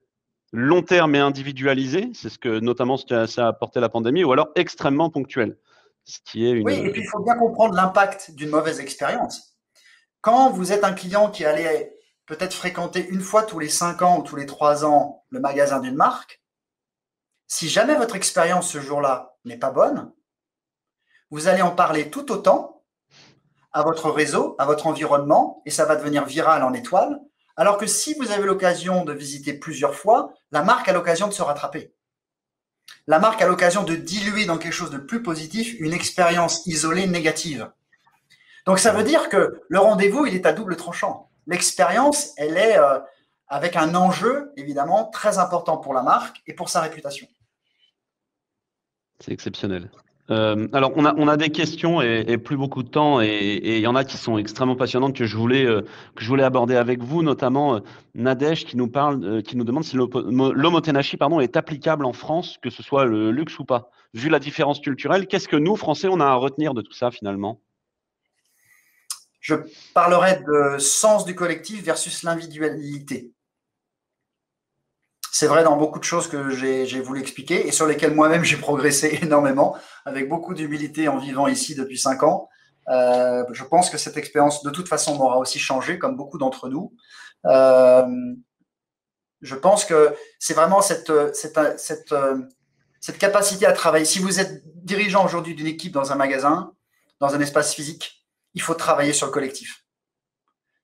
long terme et individualisée, c'est ce que notamment ça a apporté la pandémie, ou alors extrêmement ponctuelle. Oui, et puis il faut bien comprendre l'impact d'une mauvaise expérience. Quand vous êtes un client qui allait peut-être fréquenter une fois tous les 5 ans ou tous les 3 ans le magasin d'une marque, si jamais votre expérience ce jour-là n'est pas bonne, vous allez en parler tout autant à votre réseau, à votre environnement, et ça va devenir viral en étoile, alors que si vous avez l'occasion de visiter plusieurs fois, la marque a l'occasion de se rattraper. La marque a l'occasion de diluer dans quelque chose de plus positif une expérience isolée négative. Donc, ça veut dire que le rendez-vous, il est à double tranchant. L'expérience, elle est avec un enjeu, évidemment, très important pour la marque et pour sa réputation. C'est exceptionnel. Alors, on a des questions et plus beaucoup de temps, et il y en a qui sont extrêmement passionnantes que je voulais aborder avec vous, notamment Nadège qui nous demande si l'omotenashi, pardon, est applicable en France, que ce soit le luxe ou pas. Vu la différence culturelle, qu'est-ce que nous, Français, on a à retenir de tout ça finalement? Je parlerai de sens du collectif versus l'individualité. C'est vrai dans beaucoup de choses que j'ai voulu expliquer et sur lesquelles moi-même j'ai progressé énormément, avec beaucoup d'humilité en vivant ici depuis 5 ans. Je pense que cette expérience, de toute façon, m'aura aussi changé, comme beaucoup d'entre nous. Je pense que c'est vraiment cette capacité à travailler. Si vous êtes dirigeant aujourd'hui d'une équipe dans un magasin, dans un espace physique, il faut travailler sur le collectif.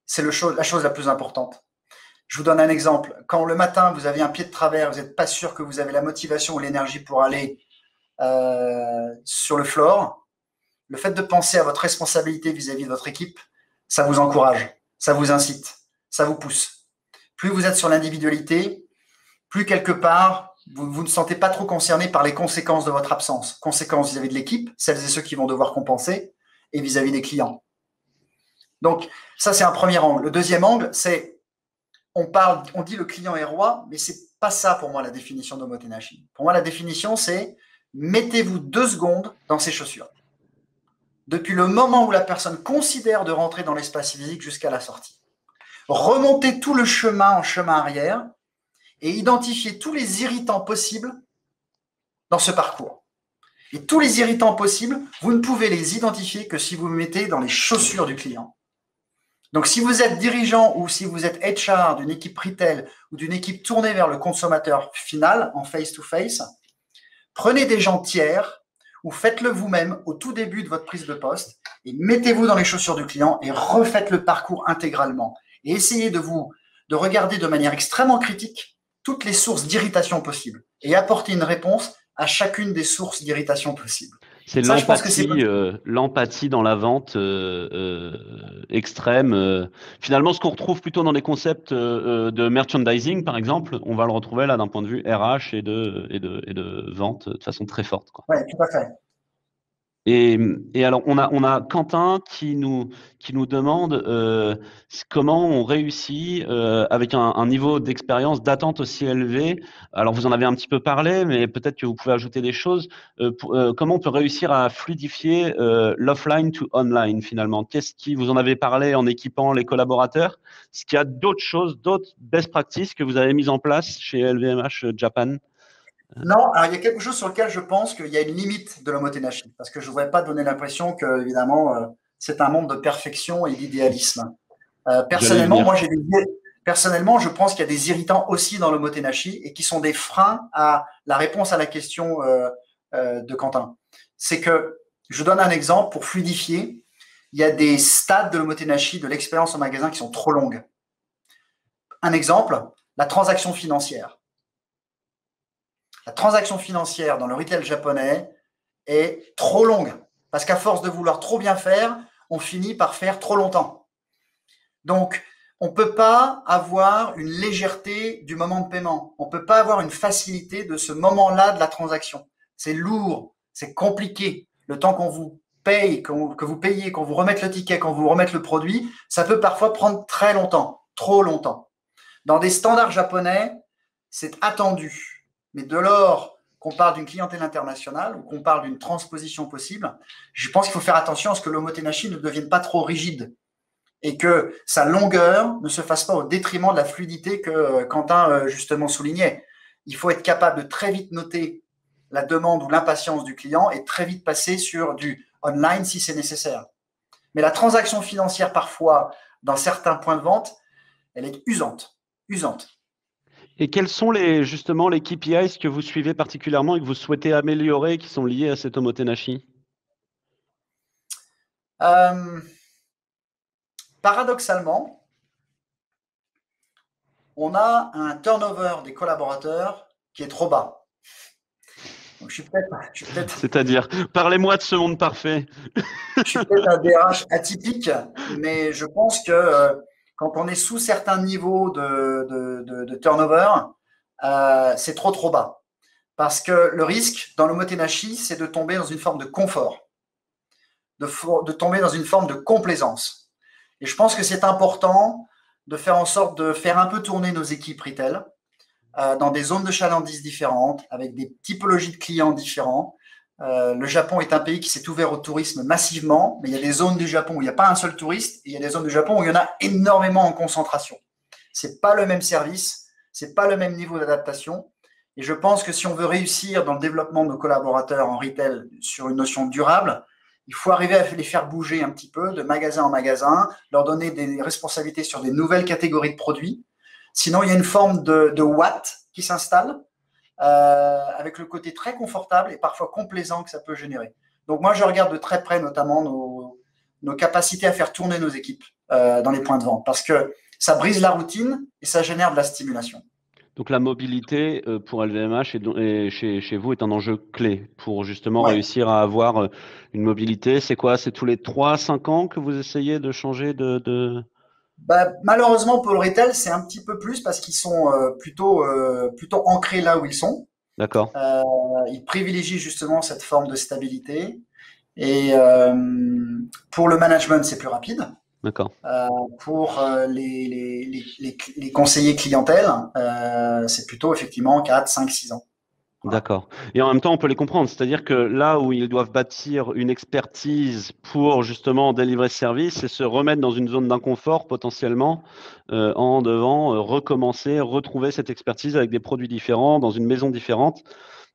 C'est la chose la plus importante. Je vous donne un exemple. Quand le matin, vous avez un pied de travers, vous n'êtes pas sûr que vous avez la motivation ou l'énergie pour aller sur le floor, le fait de penser à votre responsabilité vis-à-vis de votre équipe, ça vous encourage, ça vous incite, ça vous pousse. Plus vous êtes sur l'individualité, plus quelque part, vous ne sentez pas trop concerné par les conséquences de votre absence. Conséquences vis-à-vis de l'équipe, celles et ceux qui vont devoir compenser, et vis-à-vis des clients. Donc, ça, c'est un premier angle. Le deuxième angle, c'est on dit le client est roi, mais c'est pas ça pour moi la définition d'omotenashi. Pour moi, la définition, c'est mettez-vous 2 secondes dans ses chaussures. Depuis le moment où la personne considère de rentrer dans l'espace physique jusqu'à la sortie. Remontez tout le chemin en chemin arrière et identifiez tous les irritants possibles dans ce parcours. Et tous les irritants possibles, vous ne pouvez les identifier que si vous vous mettez dans les chaussures du client. Donc, si vous êtes dirigeant ou si vous êtes HR d'une équipe retail ou d'une équipe tournée vers le consommateur final en face-to-face, prenez des gens tiers ou faites-le vous-même au tout début de votre prise de poste et mettez-vous dans les chaussures du client et refaites le parcours intégralement. Et essayez de regarder de manière extrêmement critique toutes les sources d'irritation possibles et apporter une réponse à chacune des sources d'irritation possibles. C'est l'empathie dans la vente extrême. Finalement, ce qu'on retrouve plutôt dans les concepts de merchandising, par exemple, on va le retrouver là d'un point de vue RH et de vente de façon très forte. Oui, tout à fait. Et alors, on a Quentin qui nous demande comment on réussit avec un niveau d'expérience, d'attente aussi élevé. Alors, vous en avez un petit peu parlé, mais peut-être que vous pouvez ajouter des choses. Comment on peut réussir à fluidifier l'offline to online finalement? Vous en avez parlé en équipant les collaborateurs? Est-ce qu'il y a d'autres choses, d'autres best practices que vous avez mises en place chez LVMH Japan? Non, alors il y a quelque chose sur lequel je pense qu'il y a une limite de l'omotenashi, parce que je ne voudrais pas donner l'impression que, évidemment, c'est un monde de perfection et d'idéalisme. Personnellement, je pense qu'il y a des irritants aussi dans l'omotenashi et qui sont des freins à la réponse à la question de Quentin. C'est que, je donne un exemple pour fluidifier, il y a des stades de l'omotenashi, de l'expérience au magasin qui sont trop longues. Un exemple, la transaction financière. La transaction financière dans le retail japonais est trop longue parce qu'à force de vouloir trop bien faire, on finit par faire trop longtemps. Donc, on ne peut pas avoir une légèreté du moment de paiement. On ne peut pas avoir une facilité de ce moment-là de la transaction. C'est lourd, c'est compliqué. Le temps qu'on vous paye, que vous payez, qu'on vous remette le ticket, qu'on vous remette le produit, ça peut parfois prendre très longtemps, trop longtemps. Dans des standards japonais, c'est attendu. Mais de lors qu'on parle d'une clientèle internationale ou qu'on parle d'une transposition possible, je pense qu'il faut faire attention à ce que l'omotenashi ne devienne pas trop rigide et que sa longueur ne se fasse pas au détriment de la fluidité que Quentin justement soulignait. Il faut être capable de très vite noter la demande ou l'impatience du client et très vite passer sur du online si c'est nécessaire. Mais la transaction financière, parfois, dans certains points de vente, elle est usante. Et quels sont justement les KPIs que vous suivez particulièrement et que vous souhaitez améliorer qui sont liés à cet omotenashi? Paradoxalement, on a un turnover des collaborateurs qui est trop bas. Donc, je suis peut-être C'est-à-dire, parlez-moi de ce monde parfait. Je suis peut-être un DRH atypique, mais je pense que quand on est sous certains niveaux de turnover, c'est trop bas. Parce que le risque dans l'omotenashi, c'est de tomber dans une forme de confort, de tomber dans une forme de complaisance. Et je pense que c'est important de faire en sorte de faire un peu tourner nos équipes retail dans des zones de chalandise différentes, avec des typologies de clients différents. Le Japon est un pays qui s'est ouvert au tourisme massivement, mais il y a des zones du Japon où il n'y a pas un seul touriste, et il y a des zones du Japon où il y en a énormément en concentration. C'est pas le même service, c'est pas le même niveau d'adaptation. Et je pense que si on veut réussir dans le développement de nos collaborateurs en retail sur une notion durable, il faut arriver à les faire bouger un petit peu de magasin en magasin, leur donner des responsabilités sur des nouvelles catégories de produits. Sinon, il y a une forme de watt qui s'installe avec le côté très confortable et parfois complaisant que ça peut générer. Donc moi, je regarde de très près notamment nos capacités à faire tourner nos équipes dans les points de vente parce que ça brise la routine et ça génère de la stimulation. Donc la mobilité pour LVMH et chez vous est un enjeu clé pour justement réussir à avoir une mobilité. C'est quoi? C'est tous les 3-5 ans que vous essayez de changer Malheureusement, pour le retail, c'est un petit peu plus parce qu'ils sont plutôt ancrés là où ils sont. D'accord. Ils privilégient justement cette forme de stabilité. Et pour le management, c'est plus rapide. D'accord. Pour les conseillers clientèle, c'est plutôt effectivement 4, 5, 6 ans. Voilà. D'accord. Et en même temps, on peut les comprendre. C'est-à-dire que là où ils doivent bâtir une expertise pour justement délivrer ce service et se remettre dans une zone d'inconfort potentiellement en devant recommencer, retrouver cette expertise avec des produits différents, dans une maison différente.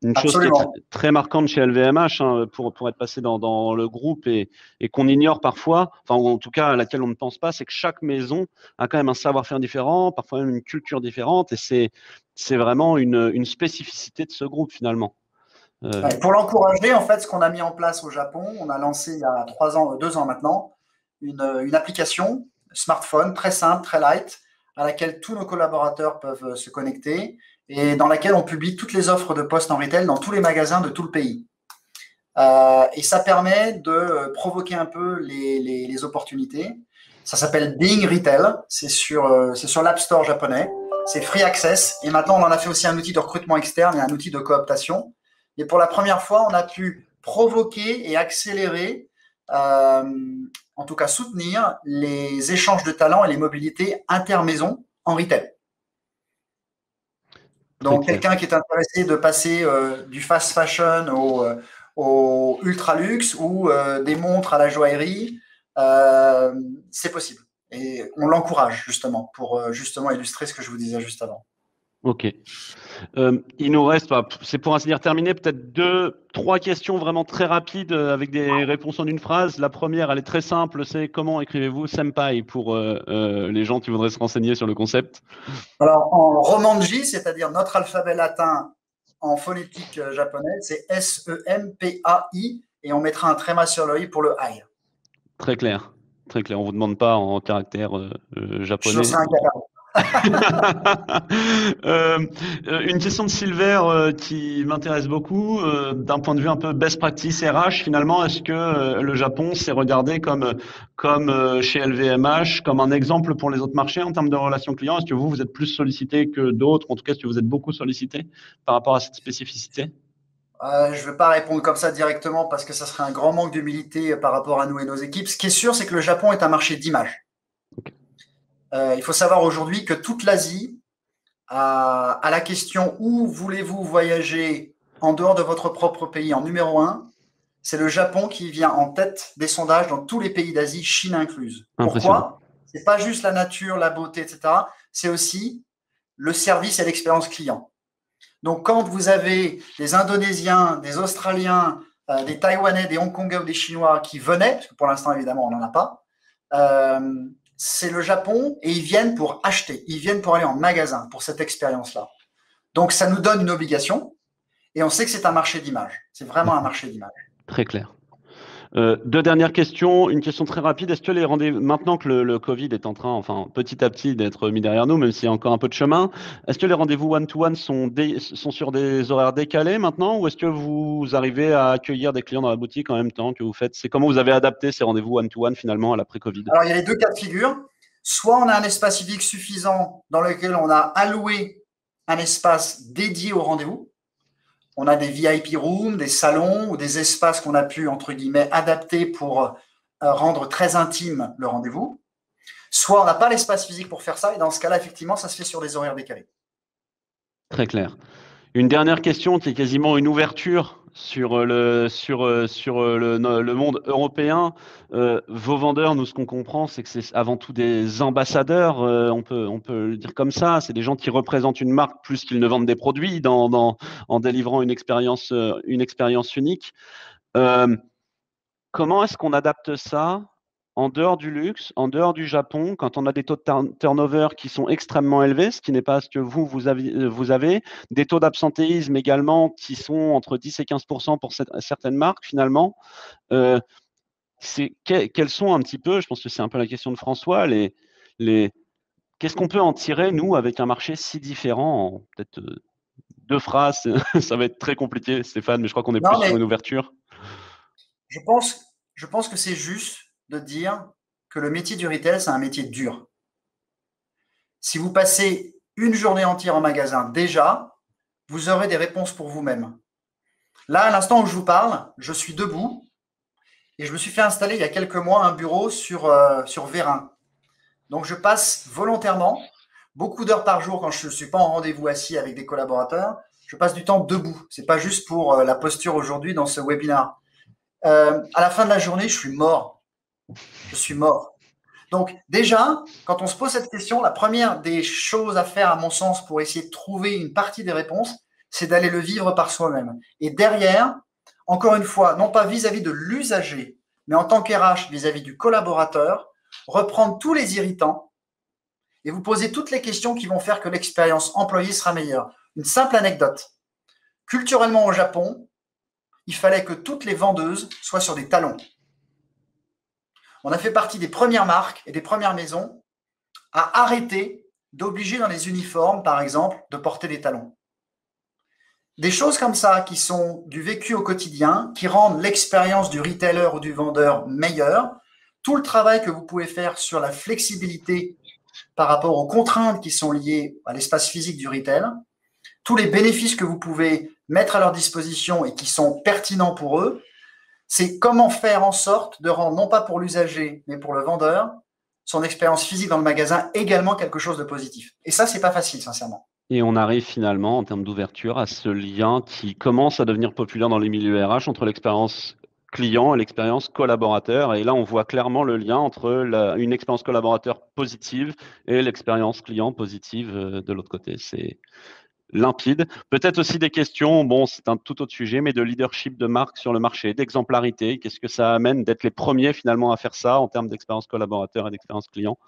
Une chose qui est très marquante chez LVMH, hein, pour être passé dans le groupe et qu'on ignore parfois, enfin, ou en tout cas à laquelle on ne pense pas, c'est que chaque maison a quand même un savoir-faire différent, parfois même une culture différente, et c'est vraiment une spécificité de ce groupe finalement. Pour l'encourager, en fait, ce qu'on a mis en place au Japon, on a lancé il y a 2 ans maintenant, une application smartphone très simple, très light, à laquelle tous nos collaborateurs peuvent se connecter et dans laquelle on publie toutes les offres de postes en retail dans tous les magasins de tout le pays. Et ça permet de provoquer un peu les opportunités. Ça s'appelle Bing Retail, c'est sur l'App Store japonais, c'est free access et maintenant on en a fait aussi un outil de recrutement externe et un outil de cooptation. Et pour la première fois, on a pu provoquer et accélérer, en tout cas soutenir les échanges de talents et les mobilités intermaisons en retail. Donc, quelqu'un qui est intéressé de passer du fast fashion au ultra luxe ou des montres à la joaillerie, c'est possible. Et on l'encourage justement pour justement illustrer ce que je vous disais juste avant. Ok. Il nous reste, c'est pour ainsi dire terminé, peut-être 2-3 questions vraiment très rapides avec des réponses en une phrase. La première, elle est très simple, c'est comment écrivez-vous senpai pour les gens qui voudraient se renseigner sur le concept? Alors, en romanji, c'est-à-dire notre alphabet latin en phonétique japonaise, c'est S-E-M-P-A-I et on mettra un tréma sur le i pour le I. Très clair, très clair. On vous demande pas en caractère japonais. Je serai incapable. Une question de Silver qui m'intéresse beaucoup, d'un point de vue un peu best practice RH, finalement, est-ce que le Japon s'est regardé comme chez LVMH, comme un exemple pour les autres marchés en termes de relations clients? Est-ce que vous êtes plus sollicité que d'autres? En tout cas, est-ce que vous êtes beaucoup sollicité par rapport à cette spécificité? Je ne vais pas répondre comme ça directement parce que ça serait un grand manque d'humilité par rapport à nous et nos équipes. Ce qui est sûr, c'est que le Japon est un marché d'image. Il faut savoir aujourd'hui que toute l'Asie, à la question où voulez-vous voyager en dehors de votre propre pays en numéro un, c'est le Japon qui vient en tête des sondages dans tous les pays d'Asie, Chine incluse. Impressionnant. Pourquoi? C'est pas juste la nature, la beauté, etc. C'est aussi le service et l'expérience client. Donc, quand vous avez des Indonésiens, des Australiens, des Taïwanais, des Hongkongais ou des Chinois qui venaient, parce que pour l'instant, évidemment, on n'en a pas, c'est le Japon et ils viennent pour acheter, ils viennent pour aller en magasin pour cette expérience-là. Donc, ça nous donne une obligation et on sait que c'est un marché d'image. C'est vraiment un marché d'image. Très clair. Deux dernières questions. Une question très rapide. Est-ce que les rendez-vous, maintenant que le Covid est en train, enfin, petit à petit, d'être mis derrière nous, même s'il y a encore un peu de chemin, est-ce que les rendez-vous one-to-one sont sur des horaires décalés maintenant, ou est-ce que vous arrivez à accueillir des clients dans la boutique en même temps que vous faites? C'est comment vous avez adapté ces rendez-vous one-to-one finalement à l'après-Covid? Alors, il y a les deux cas de figure. Soit on a un espace physique suffisant dans lequel on a alloué un espace dédié au rendez-vous. On a des VIP rooms, des salons ou des espaces qu'on a pu, entre guillemets, adapter pour rendre très intime le rendez-vous. Soit on n'a pas l'espace physique pour faire ça, et dans ce cas-là, effectivement, ça se fait sur des horaires décalés. Très clair. Une dernière question qui est quasiment une ouverture sur le monde européen. Vos vendeurs, nous, ce qu'on comprend, c'est que c'est avant tout des ambassadeurs, on peut le dire comme ça. C'est des gens qui représentent une marque plus qu'ils ne vendent des produits en délivrant une expérience unique. Comment est-ce qu'on adapte ça en dehors du luxe, en dehors du Japon, quand on a des taux de turnover qui sont extrêmement élevés, ce qui n'est pas ce que vous avez, des taux d'absentéisme également qui sont entre 10 et 15% pour certaines marques finalement. Quels sont un petit peu, je pense que c'est un peu la question de François, qu'est-ce qu'on peut en tirer, nous, avec un marché si différent en peut-être deux phrases, ça va être très compliqué, Stéphane, mais je crois qu'on est plus Non, sur mais une ouverture. je pense que c'est juste de dire que le métier du retail, c'est un métier dur. Si vous passez une journée entière en magasin, déjà, vous aurez des réponses pour vous-même. Là, à l'instant où je vous parle, je suis debout et je me suis fait installer il y a quelques mois un bureau sur Vérin. Donc, je passe volontairement beaucoup d'heures par jour quand je ne suis pas en rendez-vous assis avec des collaborateurs. Je passe du temps debout. Ce n'est pas juste pour la posture aujourd'hui dans ce webinaire. À la fin de la journée, je suis mort. Je suis mort. Donc déjà, quand on se pose cette question, la première des choses à faire, à mon sens, pour essayer de trouver une partie des réponses, c'est d'aller le vivre par soi-même. Et derrière, encore une fois, non pas vis-à-vis de l'usager, mais en tant qu'RH vis-à-vis du collaborateur, reprendre tous les irritants et vous poser toutes les questions qui vont faire que l'expérience employée sera meilleure. Une simple anecdote. Culturellement au Japon, il fallait que toutes les vendeuses soient sur des talons. On a fait partie des premières marques et des premières maisons à arrêter d'obliger dans les uniformes, par exemple, de porter des talons. Des choses comme ça qui sont du vécu au quotidien, qui rendent l'expérience du retailer ou du vendeur meilleure. Tout le travail que vous pouvez faire sur la flexibilité par rapport aux contraintes qui sont liées à l'espace physique du retail, tous les bénéfices que vous pouvez mettre à leur disposition et qui sont pertinents pour eux, c'est comment faire en sorte de rendre, non pas pour l'usager, mais pour le vendeur, son expérience physique dans le magasin également quelque chose de positif. Et ça, c'est pas facile, sincèrement. Et on arrive finalement, en termes d'ouverture, à ce lien qui commence à devenir populaire dans les milieux RH entre l'expérience client et l'expérience collaborateur. Et là, on voit clairement le lien entre une expérience collaborateur positive et l'expérience client positive de l'autre côté. C'est limpide. Peut-être aussi des questions, bon, c'est un tout autre sujet, mais de leadership de marque sur le marché, d'exemplarité. Qu'est-ce que ça amène d'être les premiers finalement à faire ça en termes d'expérience collaborateur et d'expérience client?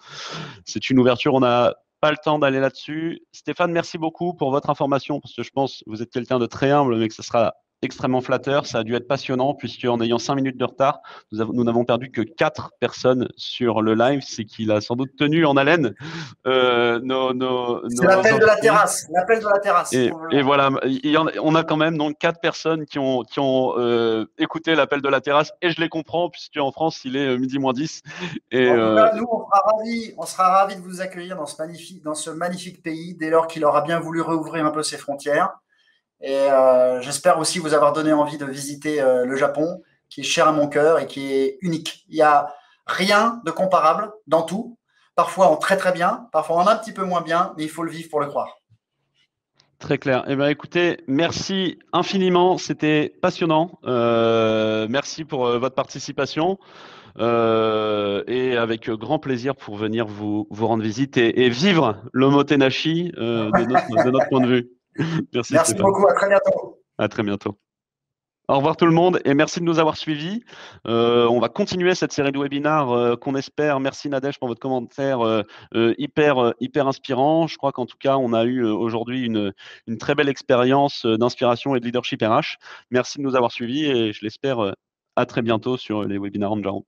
C'est une ouverture, on n'a pas le temps d'aller là-dessus. Stéphane, merci beaucoup pour votre information, parce que je pense que vous êtes quelqu'un de très humble, mais que ce sera extrêmement flatteur. Ça a dû être passionnant, puisque en ayant 5 minutes de retard, nous n'avons perdu que 4 personnes sur le live. C'est qu'il a sans doute tenu en haleine c'est l'appel de la terrasse. L'appel de la terrasse. Et voilà, on a quand même donc 4 personnes qui ont écouté l'appel de la terrasse, et je les comprends, puisque en France, il est midi moins 10. Et, en tout cas, nous, on sera ravis de vous accueillir dans ce magnifique pays dès lors qu'il aura bien voulu rouvrir un peu ses frontières. Et j'espère aussi vous avoir donné envie de visiter le Japon, qui est cher à mon cœur et qui est unique. Il n'y a rien de comparable dans tout. Parfois en très très bien, parfois en un petit peu moins bien, mais il faut le vivre pour le croire. Très clair. Eh bien, écoutez, merci infiniment. C'était passionnant. Merci pour votre participation. Et avec grand plaisir pour venir vous rendre visite et vivre l'omotenashi de notre point de vue. Merci Merci Stéphane. beaucoup, à très bientôt. À très bientôt. Au revoir tout le monde et merci de nous avoir suivis. On va continuer cette série de webinars qu'on espère. Merci Nadège pour votre commentaire hyper inspirant. Je crois qu'en tout cas, on a eu aujourd'hui une très belle expérience d'inspiration et de leadership RH. Merci de nous avoir suivis et je l'espère à très bientôt sur les webinars Anjaro.